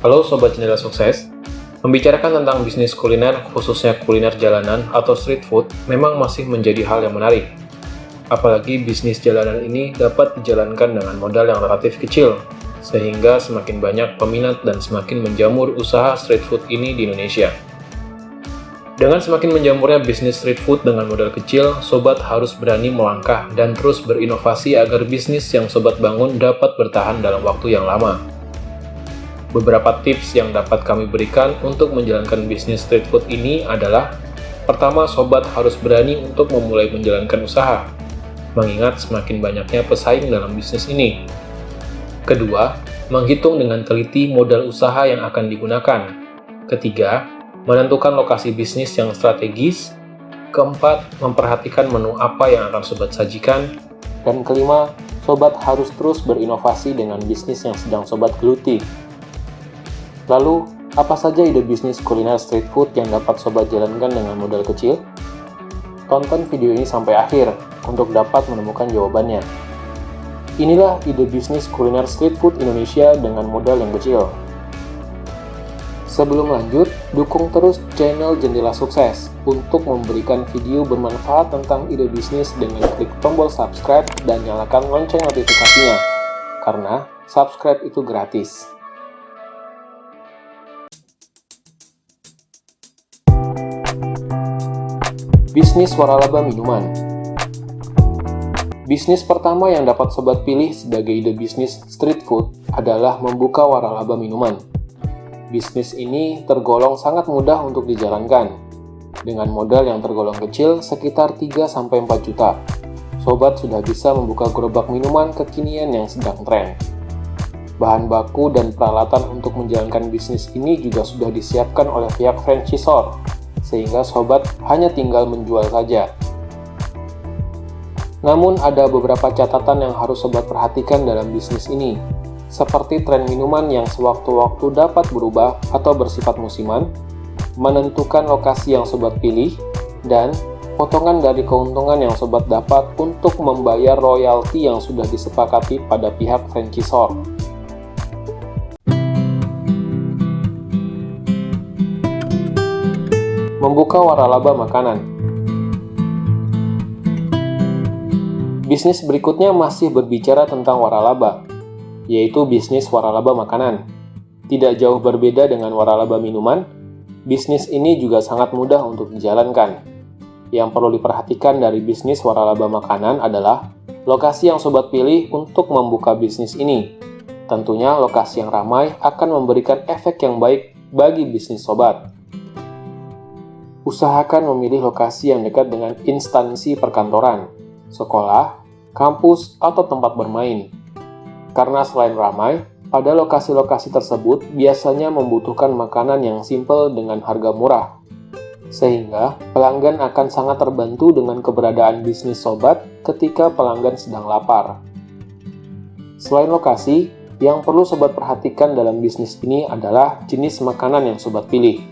Halo Sobat Jendela Sukses, membicarakan tentang bisnis kuliner, khususnya kuliner jalanan atau street food, memang masih menjadi hal yang menarik. Apalagi bisnis jalanan ini dapat dijalankan dengan modal yang relatif kecil, sehingga semakin banyak peminat dan semakin menjamur usaha street food ini di Indonesia. Dengan semakin menjamurnya bisnis street food dengan modal kecil, Sobat harus berani melangkah dan terus berinovasi agar bisnis yang Sobat bangun dapat bertahan dalam waktu yang lama. Beberapa tips yang dapat kami berikan untuk menjalankan bisnis street food ini adalah: pertama, Sobat harus berani untuk memulai menjalankan usaha, mengingat semakin banyaknya pesaing dalam bisnis ini. Kedua, menghitung dengan teliti modal usaha yang akan digunakan. Ketiga, menentukan lokasi bisnis yang strategis. Keempat, memperhatikan menu apa yang akan Sobat sajikan. Dan kelima, Sobat harus terus berinovasi dengan bisnis yang sedang Sobat geluti. Lalu, apa saja ide bisnis kuliner street food yang dapat Sobat jalankan dengan modal kecil? Tonton video ini sampai akhir untuk dapat menemukan jawabannya. Inilah ide bisnis kuliner street food Indonesia dengan modal yang kecil. Sebelum lanjut, dukung terus channel Jendela Sukses untuk memberikan video bermanfaat tentang ide bisnis dengan klik tombol subscribe dan nyalakan lonceng notifikasinya, karena subscribe itu gratis. Bisnis waralaba minuman. Bisnis pertama yang dapat Sobat pilih sebagai ide bisnis street food adalah membuka waralaba minuman. Bisnis ini tergolong sangat mudah untuk dijalankan. Dengan modal yang tergolong kecil sekitar 3-4 juta, Sobat sudah bisa membuka gerobak minuman kekinian yang sedang tren. Bahan baku dan peralatan untuk menjalankan bisnis ini juga sudah disiapkan oleh pihak franchisor, sehingga Sobat hanya tinggal menjual saja. Namun ada beberapa catatan yang harus Sobat perhatikan dalam bisnis ini, seperti tren minuman yang sewaktu-waktu dapat berubah atau bersifat musiman, menentukan lokasi yang Sobat pilih, dan potongan dari keuntungan yang Sobat dapat untuk membayar royalti yang sudah disepakati pada pihak franchisor. Membuka waralaba makanan. Bisnis berikutnya masih berbicara tentang waralaba, yaitu bisnis waralaba makanan. Tidak jauh berbeda dengan waralaba minuman, bisnis ini juga sangat mudah untuk dijalankan. Yang perlu diperhatikan dari bisnis waralaba makanan adalah lokasi yang Sobat pilih untuk membuka bisnis ini. Tentunya lokasi yang ramai akan memberikan efek yang baik bagi bisnis Sobat. Usahakan memilih lokasi yang dekat dengan instansi perkantoran, sekolah, kampus, atau tempat bermain. Karena selain ramai, pada lokasi-lokasi tersebut biasanya membutuhkan makanan yang simpel dengan harga murah. Sehingga, pelanggan akan sangat terbantu dengan keberadaan bisnis Sobat ketika pelanggan sedang lapar. Selain lokasi, yang perlu Sobat perhatikan dalam bisnis ini adalah jenis makanan yang Sobat pilih.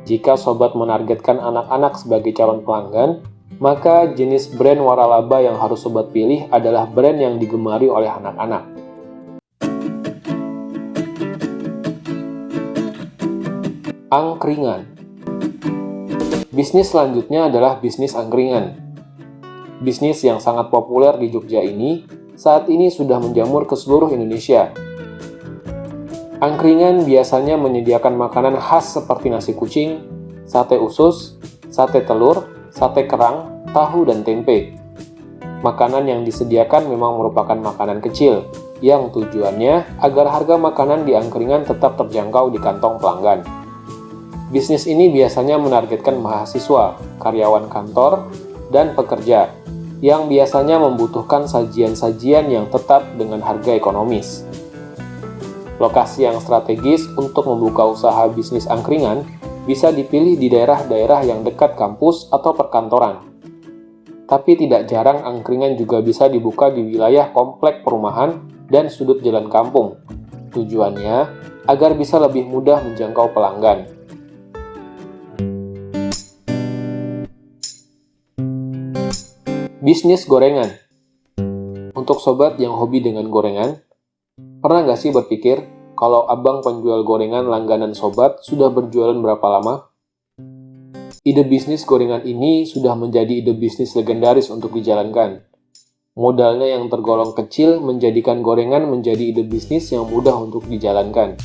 Jika Sobat menargetkan anak-anak sebagai calon pelanggan, maka jenis brand waralaba yang harus Sobat pilih adalah brand yang digemari oleh anak-anak. Angkringan. Bisnis selanjutnya adalah bisnis angkringan. Bisnis yang sangat populer di Jogja ini saat ini sudah menjamur ke seluruh Indonesia. Angkringan biasanya menyediakan makanan khas seperti nasi kucing, sate usus, sate telur, sate kerang, tahu, dan tempe. Makanan yang disediakan memang merupakan makanan kecil, yang tujuannya agar harga makanan di angkringan tetap terjangkau di kantong pelanggan. Bisnis ini biasanya menargetkan mahasiswa, karyawan kantor, dan pekerja, yang biasanya membutuhkan sajian-sajian yang tetap dengan harga ekonomis. Lokasi yang strategis untuk membuka usaha bisnis angkringan bisa dipilih di daerah-daerah yang dekat kampus atau perkantoran. Tapi tidak jarang angkringan juga bisa dibuka di wilayah komplek perumahan dan sudut jalan kampung. Tujuannya agar bisa lebih mudah menjangkau pelanggan. Bisnis gorengan. Untuk Sobat yang hobi dengan gorengan, pernah nggak sih berpikir Kalau abang penjual gorengan langganan sobat sudah berjualan berapa lama? Ide bisnis gorengan ini sudah menjadi ide bisnis legendaris untuk dijalankan. Modalnya yang tergolong kecil menjadikan gorengan menjadi ide bisnis yang mudah untuk dijalankan.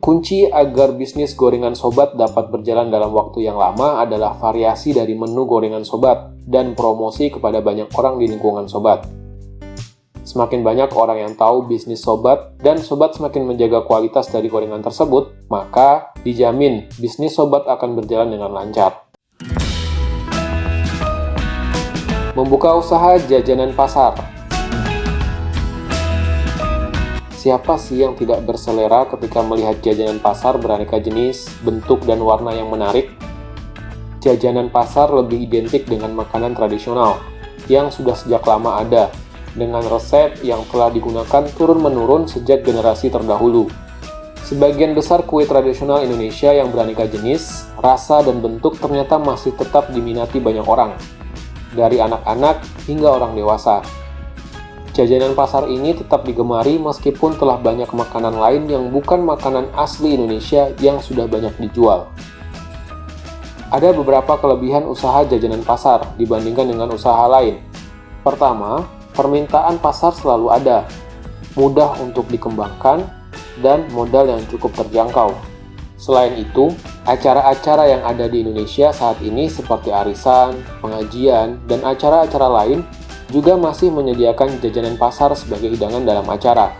Kunci agar bisnis gorengan sobat dapat berjalan dalam waktu yang lama adalah variasi dari menu gorengan sobat dan promosi kepada banyak orang di lingkungan sobat. Semakin banyak orang yang tahu bisnis sobat dan sobat semakin menjaga kualitas dari gorengan tersebut, maka dijamin bisnis sobat akan berjalan dengan lancar. Membuka usaha jajanan pasar. Siapa sih yang tidak berselera ketika melihat jajanan pasar beraneka jenis, bentuk, dan warna yang menarik? Jajanan pasar lebih identik dengan makanan tradisional yang sudah sejak lama ada, dengan resep yang telah digunakan turun-menurun sejak generasi terdahulu. Sebagian besar kue tradisional Indonesia yang beraneka jenis, rasa, dan bentuk ternyata masih tetap diminati banyak orang, dari anak-anak hingga orang dewasa. Jajanan pasar ini tetap digemari meskipun telah banyak makanan lain yang bukan makanan asli Indonesia yang sudah banyak dijual. Ada beberapa kelebihan usaha jajanan pasar dibandingkan dengan usaha lain. Pertama, permintaan pasar selalu ada, mudah untuk dikembangkan, dan modal yang cukup terjangkau. Selain itu, acara-acara yang ada di Indonesia saat ini seperti arisan, pengajian, dan acara-acara lain juga masih menyediakan jajanan pasar sebagai hidangan dalam acara.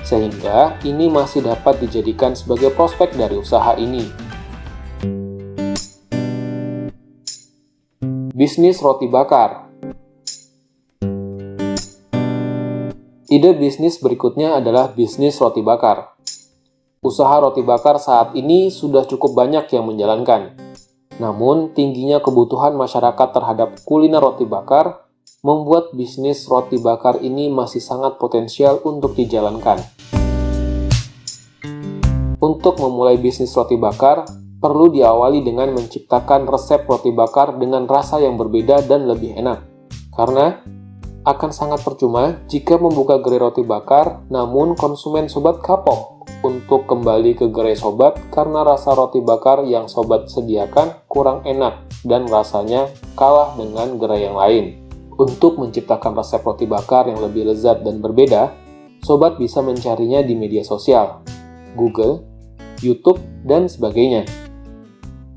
Sehingga ini masih dapat dijadikan sebagai prospek dari usaha ini. Bisnis roti bakar. Ide bisnis berikutnya adalah bisnis roti bakar. Usaha roti bakar saat ini sudah cukup banyak yang menjalankan. Namun, tingginya kebutuhan masyarakat terhadap kuliner roti bakar membuat bisnis roti bakar ini masih sangat potensial untuk dijalankan. Untuk memulai bisnis roti bakar, perlu diawali dengan menciptakan resep roti bakar dengan rasa yang berbeda dan lebih enak. Karena akan sangat percuma jika membuka gerai roti bakar, namun konsumen sobat kapok untuk kembali ke gerai sobat karena rasa roti bakar yang sobat sediakan kurang enak dan rasanya kalah dengan gerai yang lain. Untuk menciptakan resep roti bakar yang lebih lezat dan berbeda, sobat bisa mencarinya di media sosial, Google, YouTube, dan sebagainya.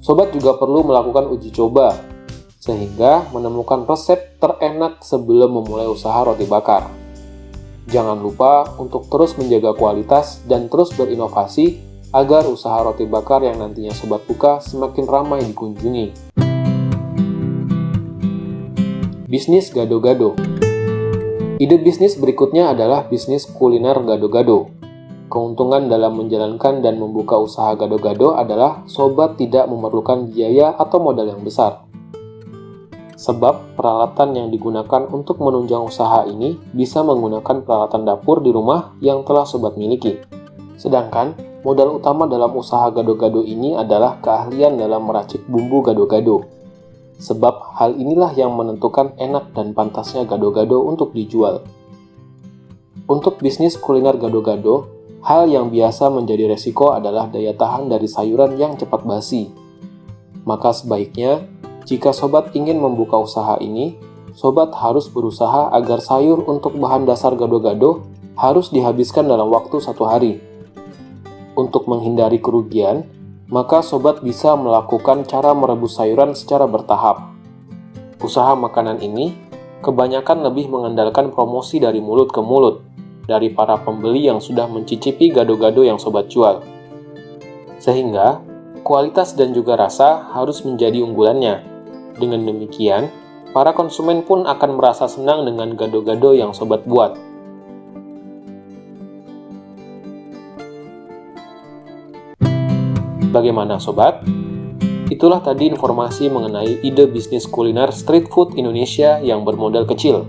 Sobat juga perlu melakukan uji coba, sehingga menemukan resep terenak sebelum memulai usaha roti bakar. Jangan lupa untuk terus menjaga kualitas dan terus berinovasi agar usaha roti bakar yang nantinya sobat buka semakin ramai dikunjungi. Bisnis gado-gado. Ide bisnis berikutnya adalah bisnis kuliner gado-gado. Keuntungan dalam menjalankan dan membuka usaha gado-gado adalah sobat tidak memerlukan biaya atau modal yang besar. Sebab peralatan yang digunakan untuk menunjang usaha ini bisa menggunakan peralatan dapur di rumah yang telah sobat miliki. Sedangkan, modal utama dalam usaha gado-gado ini adalah keahlian dalam meracik bumbu gado-gado. Sebab hal inilah yang menentukan enak dan pantasnya gado-gado untuk dijual. Untuk bisnis kuliner gado-gado, hal yang biasa menjadi resiko adalah daya tahan dari sayuran yang cepat basi. Maka sebaiknya, jika sobat ingin membuka usaha ini, sobat harus berusaha agar sayur untuk bahan dasar gado-gado harus dihabiskan dalam waktu 1 hari. Untuk menghindari kerugian, maka sobat bisa melakukan cara merebus sayuran secara bertahap. Usaha makanan ini kebanyakan lebih mengandalkan promosi dari mulut ke mulut, dari para pembeli yang sudah mencicipi gado-gado yang sobat jual. Sehingga, kualitas dan juga rasa harus menjadi unggulannya. Dengan demikian, para konsumen pun akan merasa senang dengan gado-gado yang sobat buat. Bagaimana sobat? Itulah tadi informasi mengenai ide bisnis kuliner street food Indonesia yang bermodal kecil.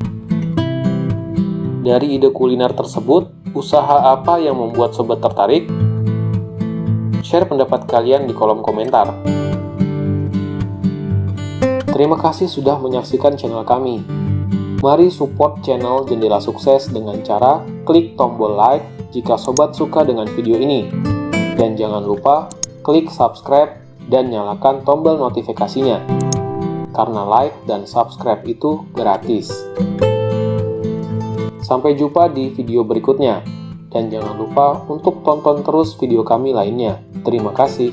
Dari ide kuliner tersebut, usaha apa yang membuat sobat tertarik? Share pendapat kalian di kolom komentar. Terima kasih sudah menyaksikan channel kami. Mari support channel Jendela Sukses dengan cara klik tombol like, jika sobat suka dengan video ini. Dan jangan lupa klik subscribe dan nyalakan tombol notifikasinya. Karena like dan subscribe itu gratis. Sampai jumpa di video berikutnya. Dan jangan lupa untuk tonton terus video kami lainnya. Terima kasih.